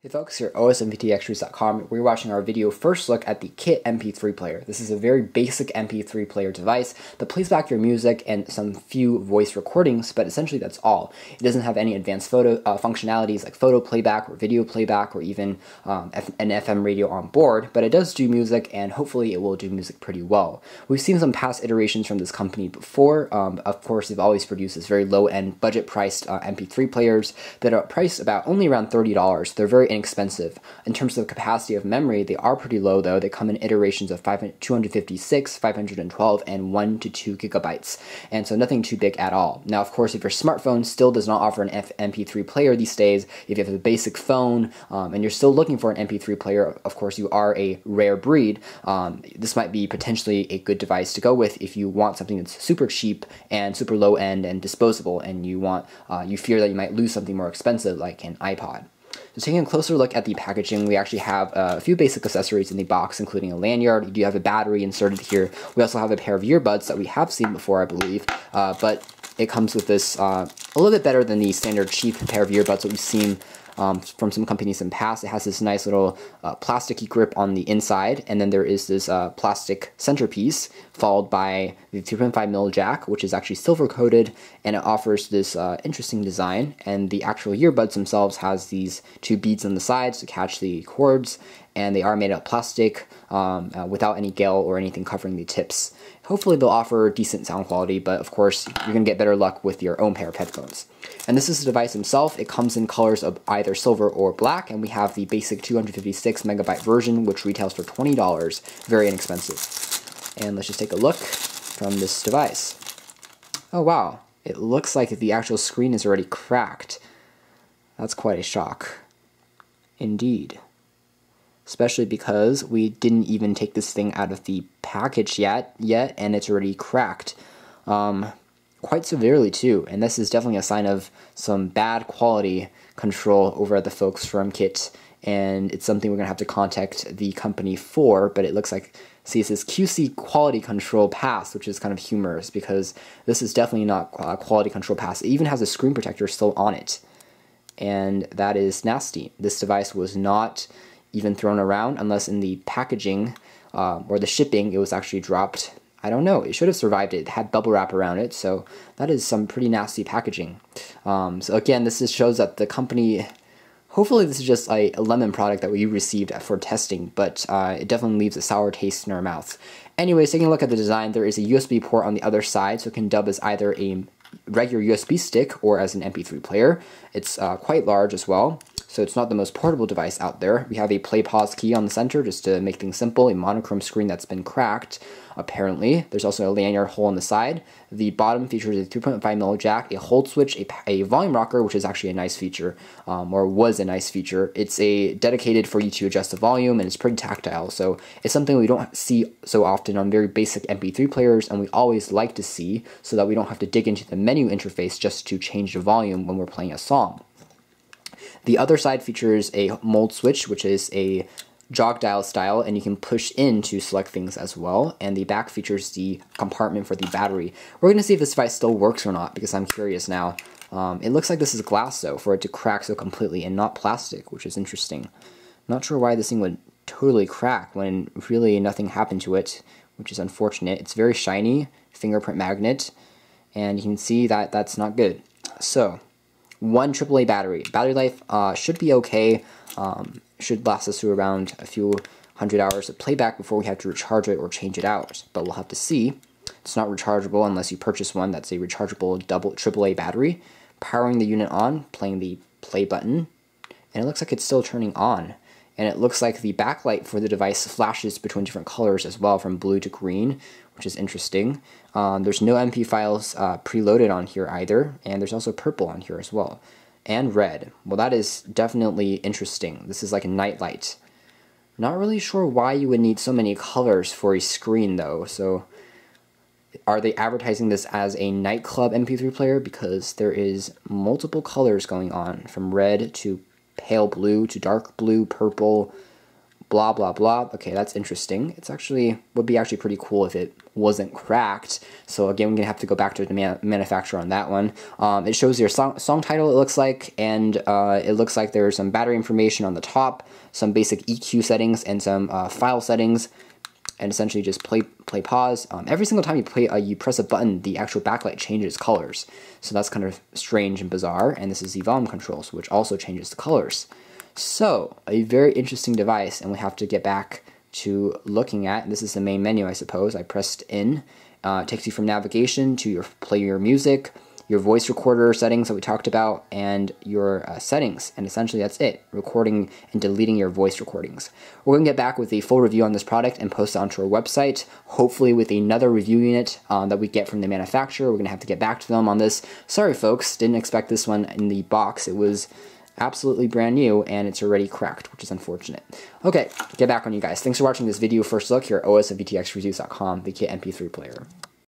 Hey folks, here at osmvtextras.com. We're watching our video first look at the KIT Mp3 player. This is a very basic MP3 player device that plays back your music and some few voice recordings, but essentially that's all. It doesn't have any advanced photo functionalities like photo playback or video playback or even an FM radio on board, but it does do music and hopefully it will do music pretty well. We've seen some past iterations from this company before. Of course, they've always produced this very low-end, budget-priced MP3 players that are priced about only around $30. They're very inexpensive. In terms of capacity of memory, they are pretty low though. They come in iterations of 256, 512, and 1 to 2 gigabytes, and so nothing too big at all. Now, of course, if your smartphone still does not offer an MP3 player these days, if you have a basic phone and you're still looking for an MP3 player, of course, you are a rare breed. This might be potentially a good device to go with if you want something that's super cheap and super low end and disposable, and you fear that you might lose something more expensive like an iPod. So taking a closer look at the packaging, we actually have a few basic accessories in the box, including a lanyard. You do have a battery inserted here. We also have a pair of earbuds that we have seen before, I believe, but it comes with this a little bit better than the standard cheap pair of earbuds that we've seen from some companies in the past. It has this nice little plasticky grip on the inside, and then there is this plastic centerpiece followed by the 3.5mm jack, which is actually silver coated, and it offers this interesting design. And the actual earbuds themselves has these two beads on the sides to catch the cords, and they are made of plastic without any gel or anything covering the tips. Hopefully they'll offer decent sound quality, but of course you're going to get better luck with your own pair of headphones. And this is the device itself. It comes in colors of either silver or black, and we have the basic 256 megabyte version, which retails for $20. Very inexpensive. And let's just take a look from this device. Oh wow, it looks like the actual screen is already cracked. That's quite a shock. Indeed. Especially because we didn't even take this thing out of the package yet, and it's already cracked. Quite severely too, and this is definitely a sign of some bad quality control over at the folks from KIT, and it's something we're going to have to contact the company for, but it looks like, see, it says QC quality control pass, which is kind of humorous because this is definitely not quality control pass. It even has a screen protector still on it, and that is nasty. This device was not even thrown around unless in the packaging or the shipping it was actually dropped. I don't know, it should have survived it. It had bubble wrap around it, so that is some pretty nasty packaging. So again, this just shows that the company, hopefully this is just a lemon product that we received for testing, but it definitely leaves a sour taste in our mouth. Anyways, taking a look at the design, there is a USB port on the other side, so it can dub as either a regular USB stick or as an MP3 player. It's quite large as well, so it's not the most portable device out there. We have a play pause key on the center just to make things simple, a monochrome screen that's been cracked, apparently. There's also a lanyard hole on the side. The bottom features a 3.5mm jack, a hold switch, a volume rocker, which is actually a nice feature, or was a nice feature. It's dedicated for you to adjust the volume, and it's pretty tactile, so it's something we don't see so often on very basic MP3 players, and we always like to see so that we don't have to dig into the menu interface just to change the volume when we're playing a song. The other side features a mold switch, which is a jog dial style, and you can push in to select things as well. And the back features the compartment for the battery. We're going to see if this device still works or not, because I'm curious now. It looks like this is glass, though, for it to crack so completely, and not plastic, which is interesting. Not sure why this thing would totally crack when really nothing happened to it, which is unfortunate. It's very shiny, fingerprint magnet, and you can see that that's not good. So, one AAA battery. Battery life should be okay. Should last us through around a few hundred hours of playback before we have to recharge it or change it out. But we'll have to see. It's not rechargeable unless you purchase one that's a rechargeable AAA battery. Powering the unit on, playing the play button, and it looks like it's still turning on. And it looks like the backlight for the device flashes between different colors as well, from blue to green, which is interesting. There's no MP files preloaded on here either, and there's also purple on here as well, and red. Well, that is definitely interesting. This is like a night light. Not really sure why you would need so many colors for a screen though, so are they advertising this as a nightclub MP3 player? Because there is multiple colors going on, from red to pale blue to dark blue, purple. blah, blah, blah. Okay, that's interesting. It's actually, would be actually pretty cool if it wasn't cracked. So again, we're gonna have to go back to the manufacturer on that one. It shows your song title, it looks like, and it looks like there's some battery information on the top, some basic EQ settings, and some file settings, and essentially just play, pause. Every single time you play, you press a button, the actual backlight changes colors. So that's kind of strange and bizarre. And this is the volume controls, which also changes the colors. So a very interesting device, and we have to get back to looking at. This is the main menu, I suppose. I pressed in. It takes you from navigation to play your music, your voice recorder settings that we talked about, and your settings. And essentially that's it, recording and deleting your voice recordings. We're going to get back with a full review on this product and post it onto our website, hopefully with another review unit that we get from the manufacturer. We're going to have to get back to them on this. Sorry folks, didn't expect this one in the box. It was absolutely brand new, and it's already cracked, which is unfortunate. Okay, get back on you guys. Thanks for watching this video first look here at osandvtxreviews.com, the KIT Mp3 player.